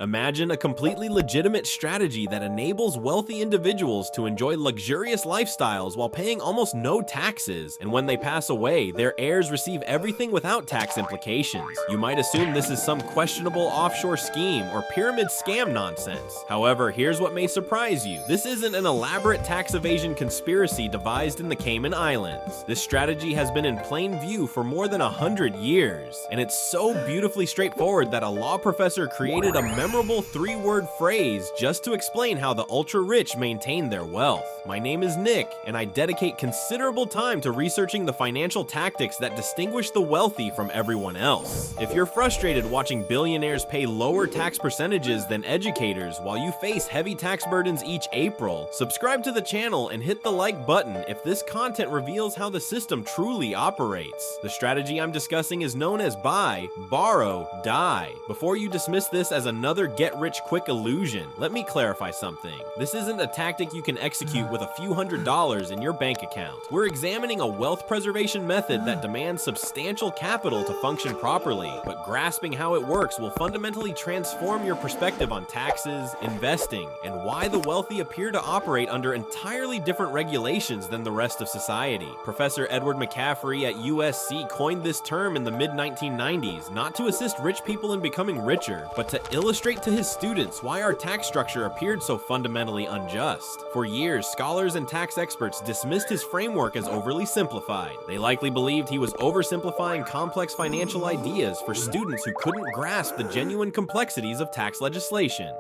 Imagine a completely legitimate strategy that enables wealthy individuals to enjoy luxurious lifestyles while paying almost no taxes, and when they pass away, their heirs receive everything without tax implications. You might assume this is some questionable offshore scheme or pyramid scam nonsense. However, here's what may surprise you. This isn't an elaborate tax evasion conspiracy devised in the Cayman Islands. This strategy has been in plain view for more than 100 years, and it's so beautifully straightforward that a law professor created a memorable three-word phrase just to explain how the ultra-rich maintain their wealth. My name is Nick, and I dedicate considerable time to researching the financial tactics that distinguish the wealthy from everyone else. If you're frustrated watching billionaires pay lower tax percentages than educators while you face heavy tax burdens each April, subscribe to the channel and hit the like button if this content reveals how the system truly operates. The strategy I'm discussing is known as buy, borrow, die. Before you dismiss this as another get-rich-quick illusion, let me clarify something. This isn't a tactic you can execute with a few $100s in your bank account. We're examining a wealth preservation method that demands substantial capital to function properly, but grasping how it works will fundamentally transform your perspective on taxes, investing, and why the wealthy appear to operate under entirely different regulations than the rest of society. Professor Edward McCaffrey at USC coined this term in the mid-1990s, not to assist rich people in becoming richer, but to illustrate to his students why our tax structure appeared so fundamentally unjust. For years, scholars and tax experts dismissed his framework as overly simplified. They likely believed he was oversimplifying complex financial ideas for students who couldn't grasp the genuine complexities of tax legislation.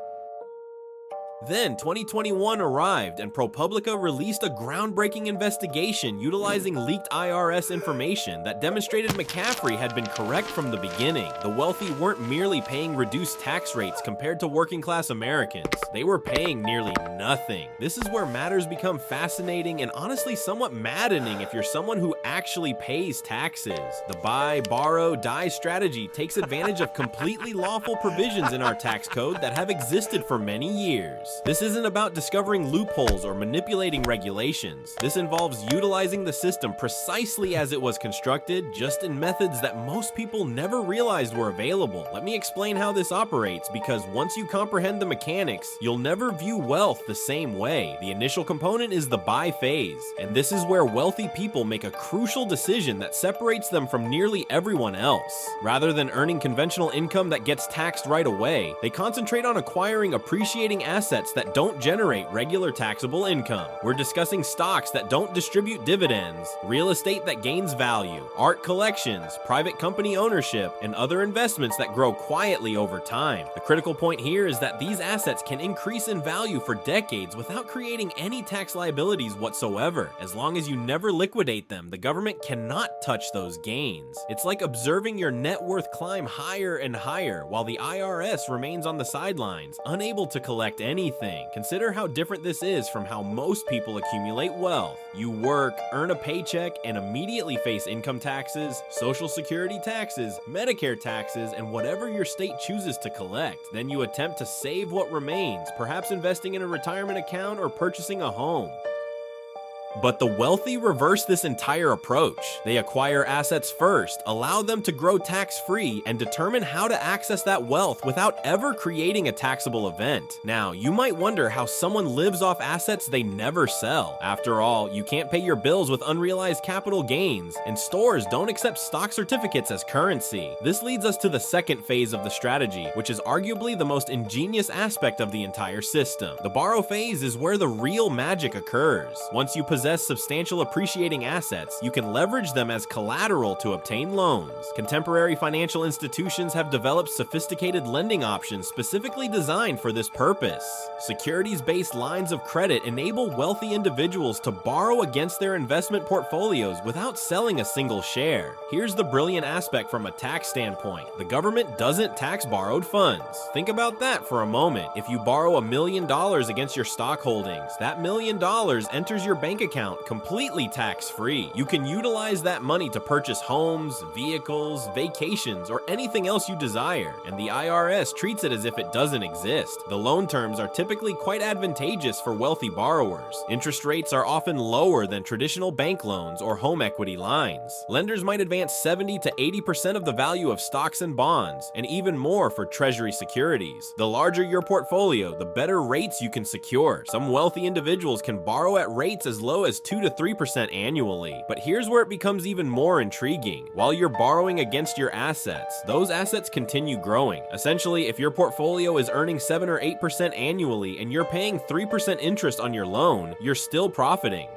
Then 2021 arrived and ProPublica released a groundbreaking investigation utilizing leaked IRS information that demonstrated McCaffrey had been correct from the beginning. The wealthy weren't merely paying reduced tax rates compared to working class Americans. They were paying nearly nothing. This is where matters become fascinating and honestly somewhat maddening if you're someone who actually pays taxes. The buy, borrow, die strategy takes advantage of completely lawful provisions in our tax code that have existed for many years. This isn't about discovering loopholes or manipulating regulations. This involves utilizing the system precisely as it was constructed, just in methods that most people never realized were available. Let me explain how this operates, because once you comprehend the mechanics, you'll never view wealth the same way. The initial component is the buy phase, and this is where wealthy people make a crucial decision that separates them from nearly everyone else. Rather than earning conventional income that gets taxed right away, they concentrate on acquiring appreciating assets that don't generate regular taxable income. We're discussing stocks that don't distribute dividends, real estate that gains value, art collections, private company ownership, and other investments that grow quietly over time. The critical point here is that these assets can increase in value for decades without creating any tax liabilities whatsoever. As long as you never liquidate them, the government cannot touch those gains. It's like observing your net worth climb higher and higher while the IRS remains on the sidelines, unable to collect anything. Consider how different this is from how most people accumulate wealth. You work, earn a paycheck, and immediately face income taxes, social security taxes, Medicare taxes, and whatever your state chooses to collect. Then you attempt to save what remains, perhaps investing in a retirement account or purchasing a home. But the wealthy reverse this entire approach. They acquire assets first, allow them to grow tax-free, and determine how to access that wealth without ever creating a taxable event. Now, you might wonder how someone lives off assets they never sell. After all, you can't pay your bills with unrealized capital gains, and stores don't accept stock certificates as currency. This leads us to the second phase of the strategy, which is arguably the most ingenious aspect of the entire system. The borrow phase is where the real magic occurs. Once you possess substantial appreciating assets, you can leverage them as collateral to obtain loans. Contemporary financial institutions have developed sophisticated lending options specifically designed for this purpose. Securities-based lines of credit enable wealthy individuals to borrow against their investment portfolios without selling a single share. Here's the brilliant aspect from a tax standpoint. The government doesn't tax borrowed funds. Think about that for a moment. If you borrow $1 million against your stock holdings, that $1 million enters your bank account account completely tax-free. You can utilize that money to purchase homes, vehicles, vacations, or anything else you desire, and the IRS treats it as if it doesn't exist. The loan terms are typically quite advantageous for wealthy borrowers. Interest rates are often lower than traditional bank loans or home equity lines. Lenders might advance 70 to 80% of the value of stocks and bonds, and even more for treasury securities. The larger your portfolio, the better rates you can secure. Some wealthy individuals can borrow at rates as low as 2 to 3% annually. But here's where it becomes even more intriguing. While you're borrowing against your assets, those assets continue growing. Essentially, if your portfolio is earning 7 or 8% annually and you're paying 3% interest on your loan, you're still profiting.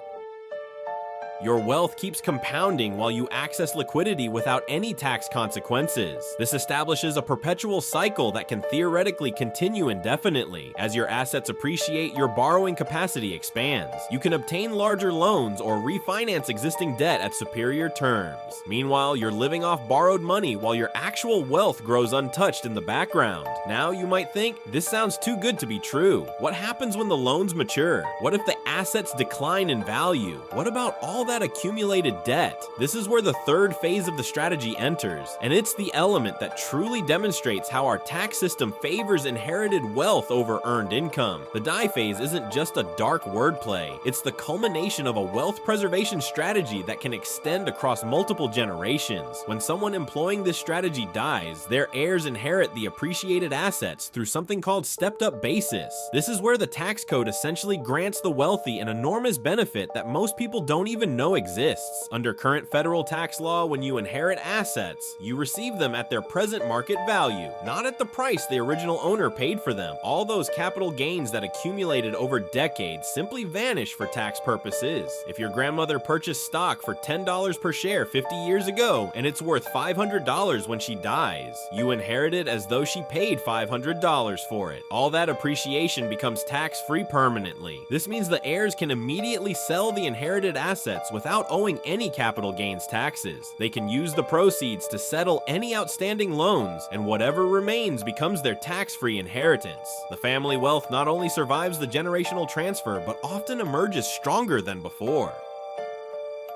Your wealth keeps compounding while you access liquidity without any tax consequences. This establishes a perpetual cycle that can theoretically continue indefinitely. As your assets appreciate, your borrowing capacity expands. You can obtain larger loans or refinance existing debt at superior terms. Meanwhile, you're living off borrowed money while your actual wealth grows untouched in the background. Now you might think, this sounds too good to be true. What happens when the loans mature? What if the assets decline in value? What about all that accumulated debt? This is where the third phase of the strategy enters, and it's the element that truly demonstrates how our tax system favors inherited wealth over earned income. The die phase isn't just a dark wordplay, it's the culmination of a wealth preservation strategy that can extend across multiple generations. When someone employing this strategy dies, their heirs inherit the appreciated assets through something called stepped-up basis. This is where the tax code essentially grants the wealthy an enormous benefit that most people don't even know exists. Under current federal tax law, when you inherit assets, you receive them at their present market value, not at the price the original owner paid for them. All those capital gains that accumulated over decades simply vanish for tax purposes. If your grandmother purchased stock for $10 per share 50 years ago and it's worth $500 when she dies, you inherit it as though she paid $500 for it. All that appreciation becomes tax-free permanently. This means the heirs can immediately sell the inherited assets without owing any capital gains taxes. They can use the proceeds to settle any outstanding loans, and whatever remains becomes their tax-free inheritance. The family wealth not only survives the generational transfer, but often emerges stronger than before.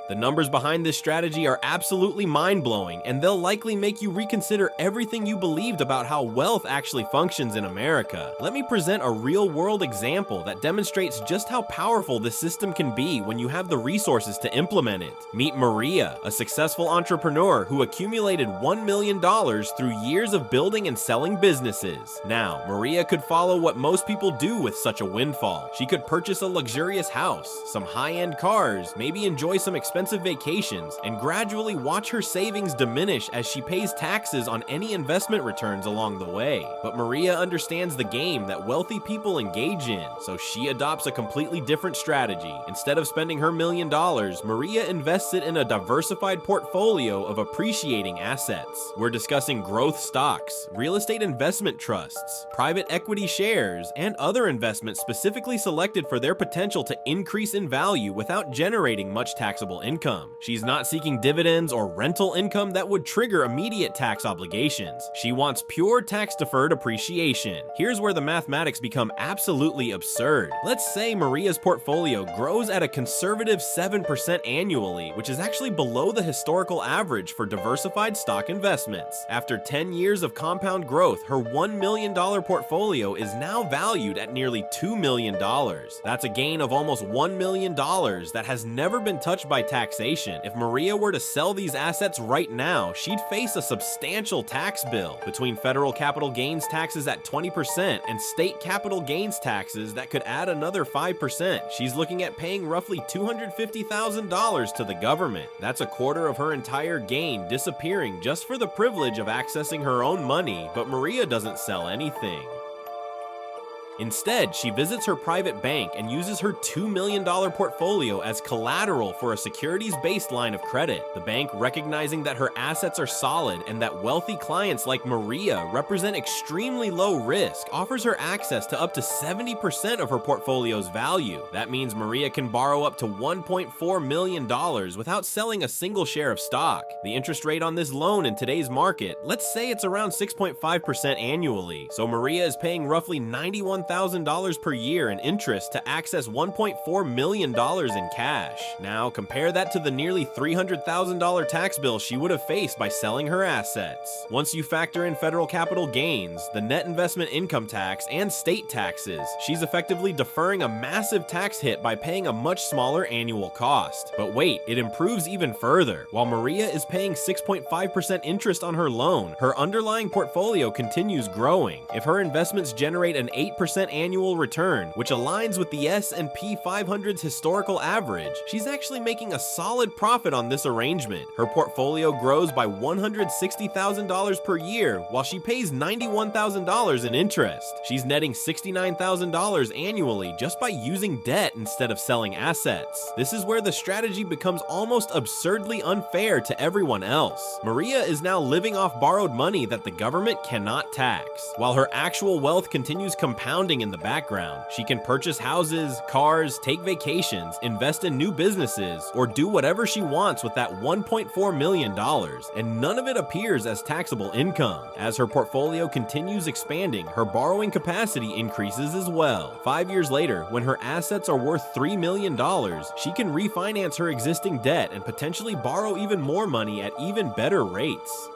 The numbers behind this strategy are absolutely mind-blowing, and they'll likely make you reconsider everything you believed about how wealth actually functions in America. Let me present a real-world example that demonstrates just how powerful this system can be when you have the resources to implement it. Meet Maria, a successful entrepreneur who accumulated $1 million through years of building and selling businesses. Now, Maria could follow what most people do with such a windfall. She could purchase a luxurious house, some high-end cars, maybe enjoy some expensive vacations, and gradually watch her savings diminish as she pays taxes on any investment returns along the way. But Maria understands the game that wealthy people engage in, so she adopts a completely different strategy. Instead of spending her $1 million, Maria invests it in a diversified portfolio of appreciating assets. We're discussing growth stocks, real estate investment trusts, private equity shares, and other investments specifically selected for their potential to increase in value without generating much taxable income. She's not seeking dividends or rental income that would trigger immediate tax obligations. She wants pure tax-deferred appreciation. Here's where the mathematics become absolutely absurd. Let's say Maria's portfolio grows at a conservative 7% annually, which is actually below the historical average for diversified stock investments. After 10 years of compound growth, her $1 million portfolio is now valued at nearly $2 million. That's a gain of almost $1 million that has never been touched by taxation. If Maria were to sell these assets right now, she'd face a substantial tax bill. Between federal capital gains taxes at 20% and state capital gains taxes that could add another 5%, she's looking at paying roughly $250,000 to the government. That's a quarter of her entire gain disappearing just for the privilege of accessing her own money, but Maria doesn't sell anything. Instead, she visits her private bank and uses her $2 million portfolio as collateral for a securities-based line of credit. The bank, recognizing that her assets are solid and that wealthy clients like Maria represent extremely low risk, offers her access to up to 70% of her portfolio's value. That means Maria can borrow up to $1.4 million without selling a single share of stock. The interest rate on this loan in today's market, let's say it's around 6.5% annually, so Maria is paying roughly $91,000 $69,000 per year in interest to access $1.4 million in cash. Now, compare that to the nearly $300,000 tax bill she would have faced by selling her assets. Once you factor in federal capital gains, the net investment income tax, and state taxes, she's effectively deferring a massive tax hit by paying a much smaller annual cost. But wait, it improves even further. While Maria is paying 6.5% interest on her loan, her underlying portfolio continues growing. If her investments generate an 8% annual return, which aligns with the S&P 500's historical average, she's actually making a solid profit on this arrangement. Her portfolio grows by $160,000 per year, while she pays $91,000 in interest. She's netting $69,000 annually just by using debt instead of selling assets. This is where the strategy becomes almost absurdly unfair to everyone else. Maria is now living off borrowed money that the government cannot tax, while her actual wealth continues compounding in the background. She can purchase houses, cars, take vacations, invest in new businesses, or do whatever she wants with that $1.4 million, and none of it appears as taxable income. As her portfolio continues expanding, her borrowing capacity increases as well. 5 years later, when her assets are worth $3 million, she can refinance her existing debt and potentially borrow even more money at even better rates.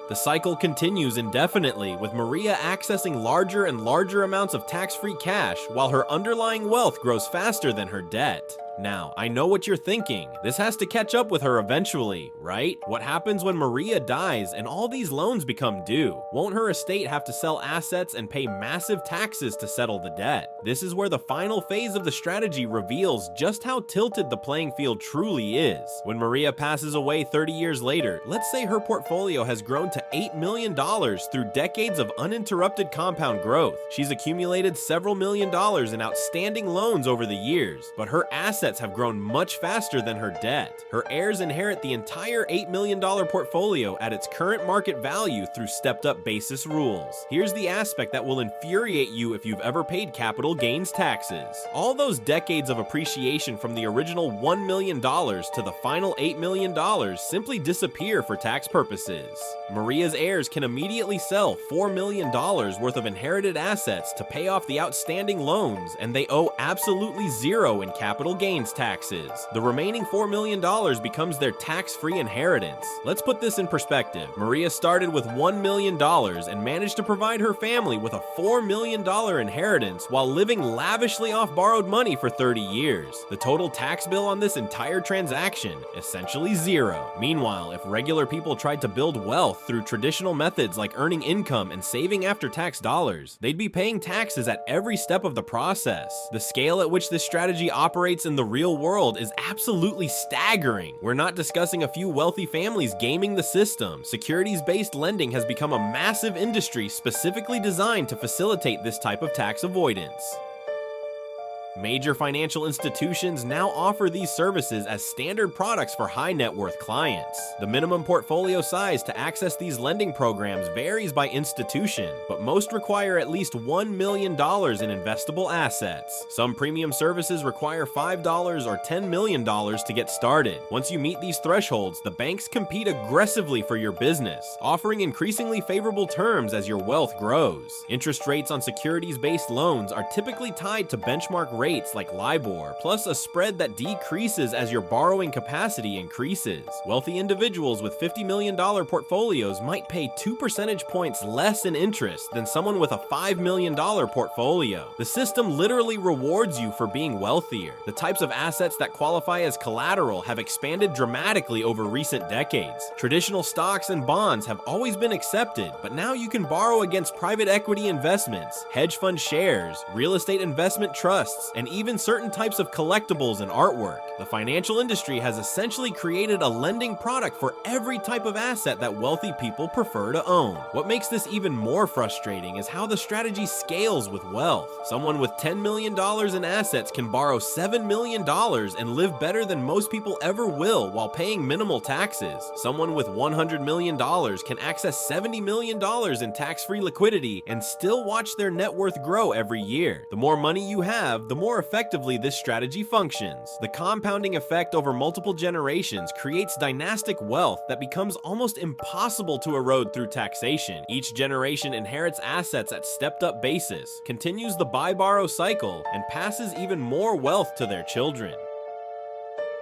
The cycle continues indefinitely, with Maria accessing larger and larger amounts of tax-free cash while her underlying wealth grows faster than her debt. Now, I know what you're thinking. This has to catch up with her eventually, right? What happens when Maria dies and all these loans become due? Won't her estate have to sell assets and pay massive taxes to settle the debt? This is where the final phase of the strategy reveals just how tilted the playing field truly is. When Maria passes away 30 years later, let's say her portfolio has grown to $8 million through decades of uninterrupted compound growth. She's accumulated several million dollars in outstanding loans over the years, but her assets have grown much faster than her debt. Her heirs inherit the entire $8 million portfolio at its current market value through stepped-up basis rules. Here's the aspect that will infuriate you if you've ever paid capital gains taxes. All those decades of appreciation from the original $1 million to the final $8 million simply disappear for tax purposes. Maria's heirs can immediately sell $4 million worth of inherited assets to pay off the outstanding loans, and they owe absolutely zero in capital gains taxes. The remaining $4 million becomes their tax-free inheritance. Let's put this in perspective. Maria started with $1 million and managed to provide her family with a $4 million inheritance while living lavishly off borrowed money for 30 years. The total tax bill on this entire transaction, essentially zero. Meanwhile, if regular people tried to build wealth through traditional methods like earning income and saving after-tax dollars, they'd be paying taxes at every step of the process. The scale at which this strategy operates in the real world is absolutely staggering. We're not discussing a few wealthy families gaming the system. Securities-based lending has become a massive industry specifically designed to facilitate this type of tax avoidance. Major financial institutions now offer these services as standard products for high net worth clients. The minimum portfolio size to access these lending programs varies by institution, but most require at least $1 million in investable assets. Some premium services require $5 or $10 million to get started. Once you meet these thresholds, the banks compete aggressively for your business, offering increasingly favorable terms as your wealth grows. Interest rates on securities-based loans are typically tied to benchmark rates like LIBOR, plus a spread that decreases as your borrowing capacity increases. Wealthy individuals with $50 million portfolios might pay 2 percentage points less in interest than someone with a $5 million portfolio. The system literally rewards you for being wealthier. The types of assets that qualify as collateral have expanded dramatically over recent decades. Traditional stocks and bonds have always been accepted, but now you can borrow against private equity investments, hedge fund shares, real estate investment trusts, and even certain types of collectibles and artwork. The financial industry has essentially created a lending product for every type of asset that wealthy people prefer to own. What makes this even more frustrating is how the strategy scales with wealth. Someone with $10 million in assets can borrow $7 million and live better than most people ever will while paying minimal taxes. Someone with $100 million can access $70 million in tax-free liquidity and still watch their net worth grow every year. The more money you have, the more effectively this strategy functions. The compounding effect over multiple generations creates dynastic wealth that becomes almost impossible to erode through taxation. Each generation inherits assets at stepped-up basis, continues the buy-borrow cycle, and passes even more wealth to their children.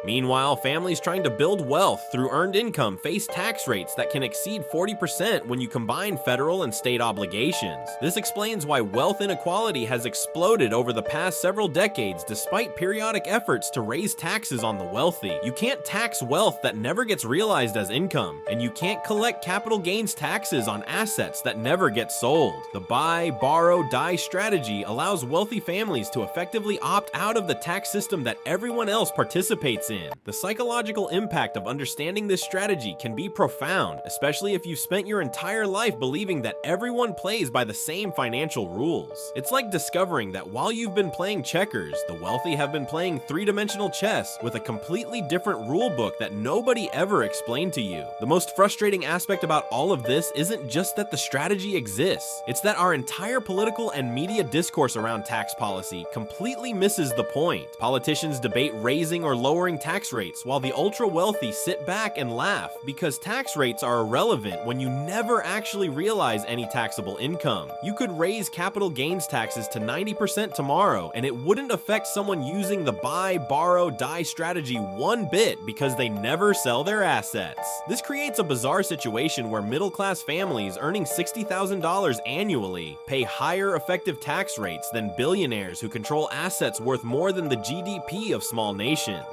Meanwhile, families trying to build wealth through earned income face tax rates that can exceed 40% when you combine federal and state obligations. This explains why wealth inequality has exploded over the past several decades despite periodic efforts to raise taxes on the wealthy. You can't tax wealth that never gets realized as income, and you can't collect capital gains taxes on assets that never get sold. The buy, borrow, die strategy allows wealthy families to effectively opt out of the tax system that everyone else participates in. The psychological impact of understanding this strategy can be profound, especially if you've spent your entire life believing that everyone plays by the same financial rules. It's like discovering that while you've been playing checkers, the wealthy have been playing three-dimensional chess with a completely different rule book that nobody ever explained to you. The most frustrating aspect about all of this isn't just that the strategy exists, it's that our entire political and media discourse around tax policy completely misses the point. Politicians debate raising or lowering tax rates, while the ultra-wealthy sit back and laugh because tax rates are irrelevant when you never actually realize any taxable income. You could raise capital gains taxes to 90% tomorrow, and it wouldn't affect someone using the buy, borrow, die strategy one bit because they never sell their assets. This creates a bizarre situation where middle-class families earning $60,000 annually pay higher effective tax rates than billionaires who control assets worth more than the GDP of small nations.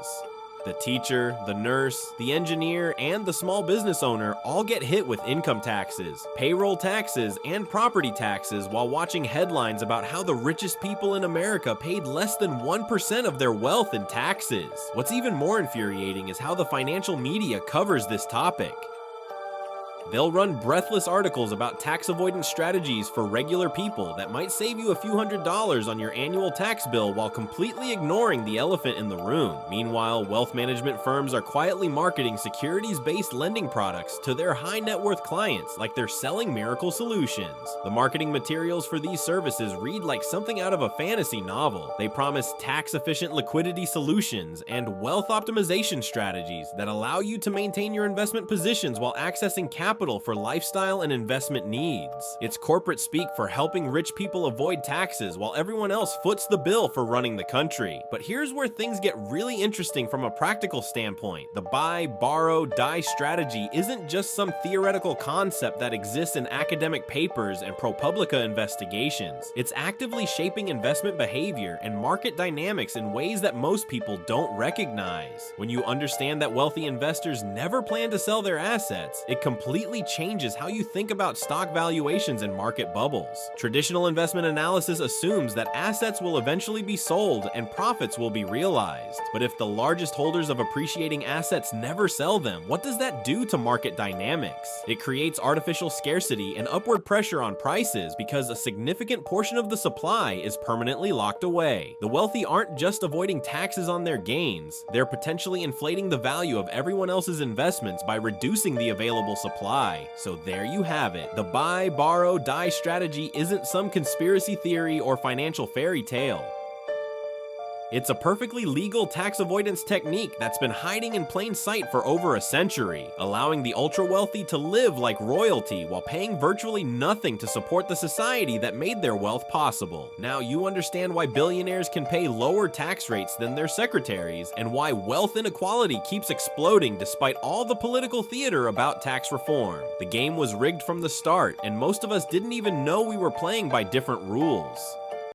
The teacher, the nurse, the engineer, and the small business owner all get hit with income taxes, payroll taxes, and property taxes while watching headlines about how the richest people in America paid less than 1% of their wealth in taxes. What's even more infuriating is how the financial media covers this topic. They'll run breathless articles about tax avoidance strategies for regular people that might save you a few $100s on your annual tax bill while completely ignoring the elephant in the room. Meanwhile, wealth management firms are quietly marketing securities-based lending products to their high net worth clients like they're selling miracle solutions. The marketing materials for these services read like something out of a fantasy novel. They promise tax-efficient liquidity solutions and wealth optimization strategies that allow you to maintain your investment positions while accessing capital for lifestyle and investment needs. It's corporate speak for helping rich people avoid taxes while everyone else foots the bill for running the country. But here's where things get really interesting from a practical standpoint. The buy, borrow, die strategy isn't just some theoretical concept that exists in academic papers and ProPublica investigations. It's actively shaping investment behavior and market dynamics in ways that most people don't recognize. When you understand that wealthy investors never plan to sell their assets, it completely changes how you think about stock valuations and market bubbles. Traditional investment analysis assumes that assets will eventually be sold and profits will be realized. But if the largest holders of appreciating assets never sell them, what does that do to market dynamics? It creates artificial scarcity and upward pressure on prices because a significant portion of the supply is permanently locked away. The wealthy aren't just avoiding taxes on their gains, they're potentially inflating the value of everyone else's investments by reducing the available supply. So there you have it. The buy, borrow, die strategy isn't some conspiracy theory or financial fairy tale. It's a perfectly legal tax avoidance technique that's been hiding in plain sight for over a century, allowing the ultra-wealthy to live like royalty while paying virtually nothing to support the society that made their wealth possible. Now you understand why billionaires can pay lower tax rates than their secretaries, and why wealth inequality keeps exploding despite all the political theater about tax reform. The game was rigged from the start, and most of us didn't even know we were playing by different rules.